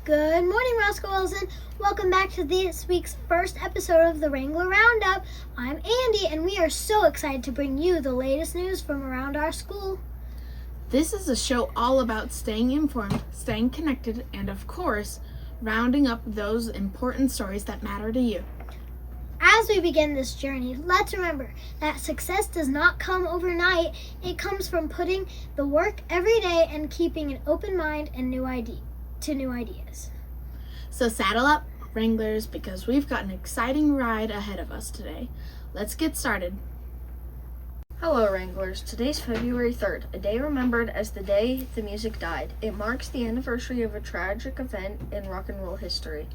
Good morning, Roscoe Wilson. Welcome back to this week's first episode of the Wrangler Roundup. I'm Andy, and we are so excited to bring you the latest news from around our school. This is a show all about staying informed, staying connected, and of course, rounding up those important stories that matter to you. As we begin this journey, let's remember that success does not come overnight. It comes from putting the work every day and keeping an open mind and new ideas. So saddle up, Wranglers, because we've got an exciting ride ahead of us today. Let's get started. Hello, Wranglers. Today's February 3rd, a day remembered as the day the music died. It marks the anniversary of a tragic event in rock and roll history.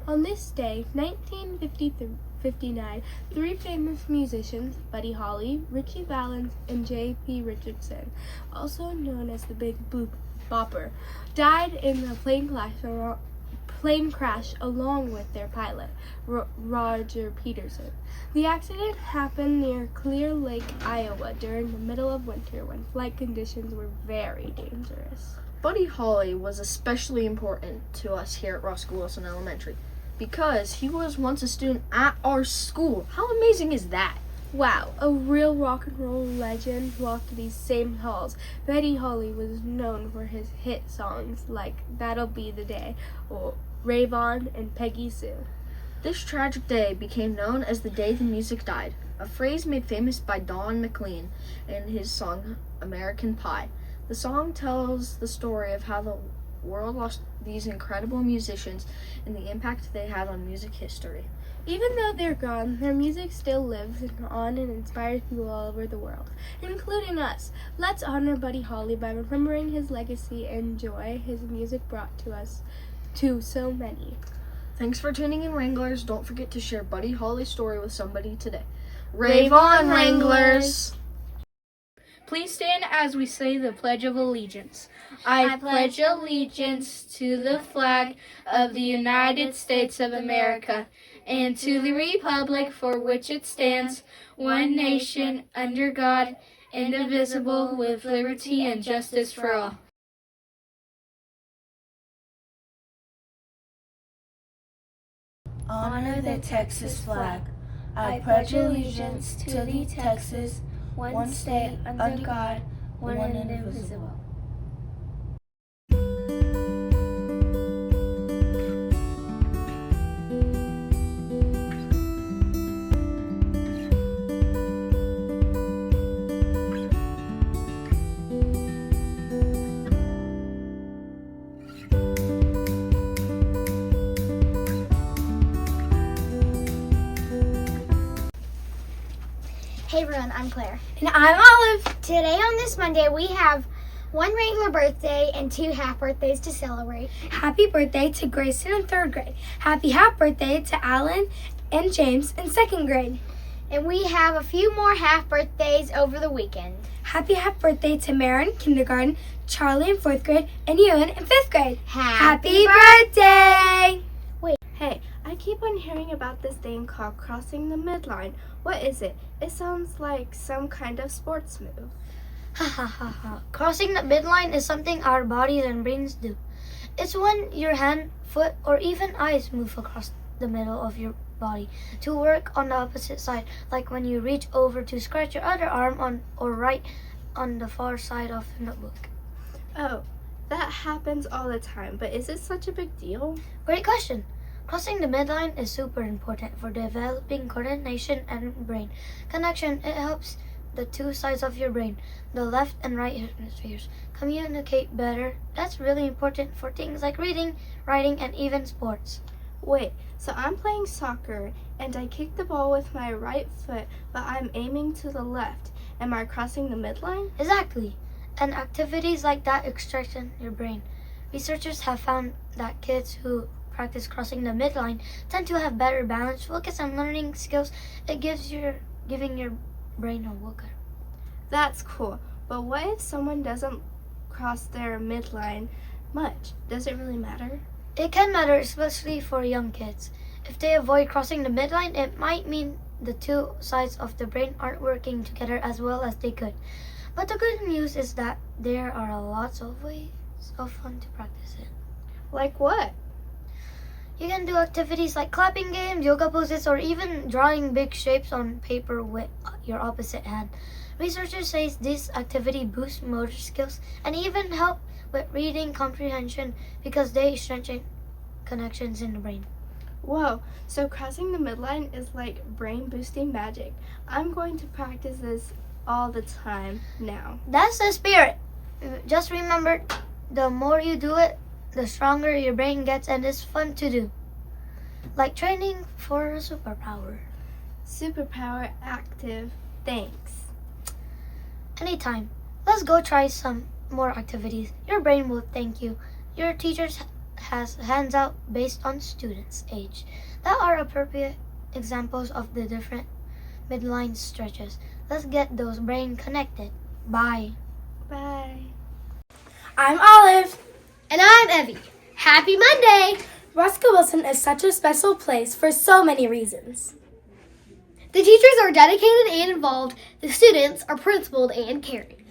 On this day, 1959, three famous musicians, Buddy Holly, Ritchie Valens, and J.P. Richardson, also known as the Big Bopper, died in a plane crash along with their pilot, Roger Peterson. The accident happened near Clear Lake, Iowa during the middle of winter when flight conditions were very dangerous. Buddy Holly was especially important to us here at Roscoe Wilson Elementary because he was once a student at our school. How amazing is that? Wow, a real rock and roll legend walked these same halls. Buddy Holly was known for his hit songs like That'll Be the Day or Rave On and Peggy Sue. This tragic day became known as the day the music died, a phrase made famous by Don McLean in his song American Pie. The song tells the story of how the world lost these incredible musicians and the impact they had on music history. Even though they're gone, their music still lives on and inspires people all over the world, including us. Let's honor Buddy Holly by remembering his legacy and joy his music brought to us, to so many. Thanks for tuning in, Wranglers. Don't forget to share Buddy Holly's story with somebody today. Rave on, Wranglers! Please stand as we say the Pledge of Allegiance. I pledge allegiance to the flag of the United States of America and to the republic for which it stands, one nation, under God, indivisible, with liberty and justice for all. Honor the Texas flag. I pledge allegiance to the Texas, one state, under God, one and indivisible. Hey everyone, I'm Claire. And I'm Olive. Today on this Monday, we have one Wrangler birthday and two half birthdays to celebrate. Happy birthday to Grayson in 3rd grade. Happy half birthday to Alan and James in 2nd grade. And we have a few more half birthdays over the weekend. Happy half birthday to Maren in kindergarten, Charlie in 4th grade, and Ewan in 5th grade. Happy birthday! Hey, I keep on hearing about this thing called crossing the midline. What is it? It sounds like some kind of sports move. Ha ha ha ha. Crossing the midline is something our bodies and brains do. It's when your hand, foot, or even eyes move across the middle of your body to work on the opposite side, like when you reach over to scratch your other arm on or write on the far side of the notebook. Oh, that happens all the time, but is it such a big deal? Great question. Crossing the midline is super important for developing coordination and brain connection. It helps the two sides of your brain, the left and right hemispheres, communicate better. That's really important for things like reading, writing, and even sports. Wait, so I'm playing soccer and I kick the ball with my right foot, but I'm aiming to the left. Am I crossing the midline? Exactly. And activities like that strengthen your brain. Researchers have found that kids who practice crossing the midline tend to have better balance, focus, and learning skills. It giving your brain a workout. That's cool. But what if someone doesn't cross their midline much? Does it really matter? It can matter, especially for young kids. If they avoid crossing the midline, it might mean the two sides of the brain aren't working together as well as they could. But the good news is that there are lots of ways of fun to practice it. Like what? You can do activities like clapping games, yoga poses, or even drawing big shapes on paper with your opposite hand. Researchers say this activity boosts motor skills and even help with reading comprehension because they strengthen connections in the brain. Whoa, so crossing the midline is like brain boosting magic. I'm going to practice this all the time now. That's the spirit. Just remember, the more you do it, the stronger your brain gets, and it's fun to do. Like training for a superpower. Superpower active. Thanks. Anytime. Let's go try some more activities. Your brain will thank you. Your teachers has hands out based on students' age. That are appropriate examples of the different midline stretches. Let's get those brain connected. Bye. Bye. I'm Olive. And I'm Evie. Happy Monday! Roscoe Wilson is such a special place for so many reasons. The teachers are dedicated and involved. The students are principled and caring.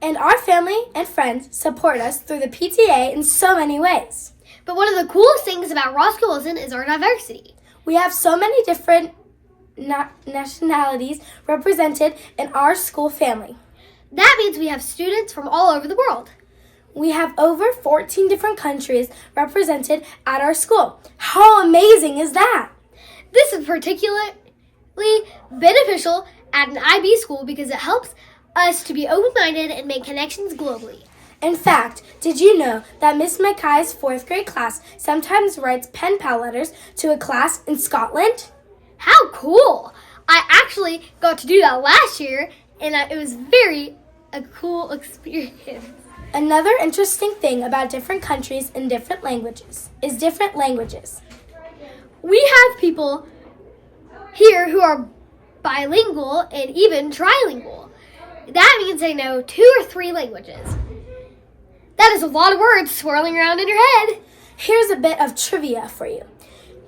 And our family and friends support us through the PTA in so many ways. But one of the coolest things about Roscoe Wilson is our diversity. We have so many different nationalities represented in our school family. That means we have students from all over the world. We have over 14 different countries represented at our school. How amazing is that? This is particularly beneficial at an IB school because it helps us to be open-minded and make connections globally. In fact, did you know that Miss Mackay's 4th grade class sometimes writes pen pal letters to a class in Scotland? How cool! I actually got to do that last year, and it was a cool experience. Another interesting thing about different countries and different languages is different languages. We have people here who are bilingual and even trilingual. That means they know 2 or 3 languages. That is a lot of words swirling around in your head. Here's a bit of trivia for you.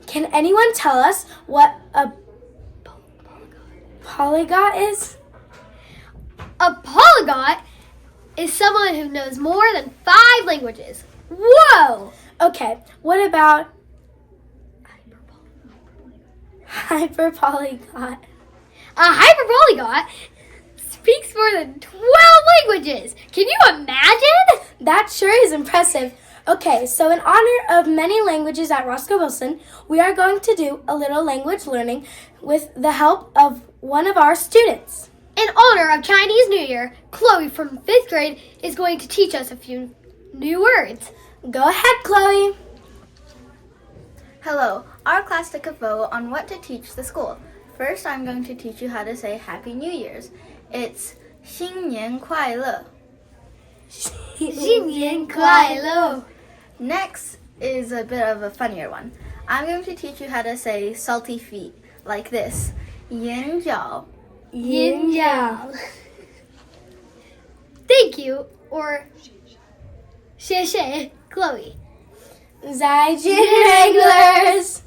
Can anyone tell us what a polyglot is? A polyglot is someone who knows more than 5 languages. Whoa! Okay, what about hyperpolyglot? A hyperpolyglot speaks more than 12 languages. Can you imagine? That sure is impressive. Okay, so in honor of many languages at Roscoe Wilson, we are going to do a little language learning with the help of one of our students. In honor of Chinese New Year, Chloe from 5th grade is going to teach us a few new words. Go ahead, Chloe. Hello, our class took a vote on what to teach the school. First, I'm going to teach you how to say Happy New Year's. It's 新年快乐. 新年快乐. Next is a bit of a funnier one. I'm going to teach you how to say salty feet, like this. 眼角. 眼角. Thank you, or 谢谢, Chloe. 再见, Wranglers.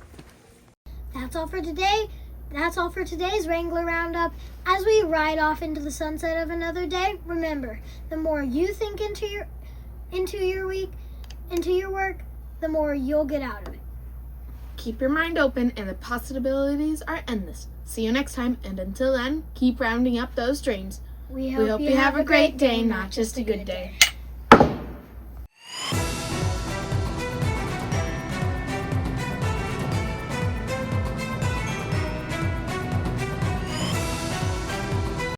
That's all for today. That's all for today's Wrangler Roundup. As we ride off into the sunset of another day, remember, the more you think into your week, into your work, the more you'll get out of it. Keep your mind open and the possibilities are endless. See you next time, and until then, keep rounding up those dreams. We We hope you have a great day, not just a good day.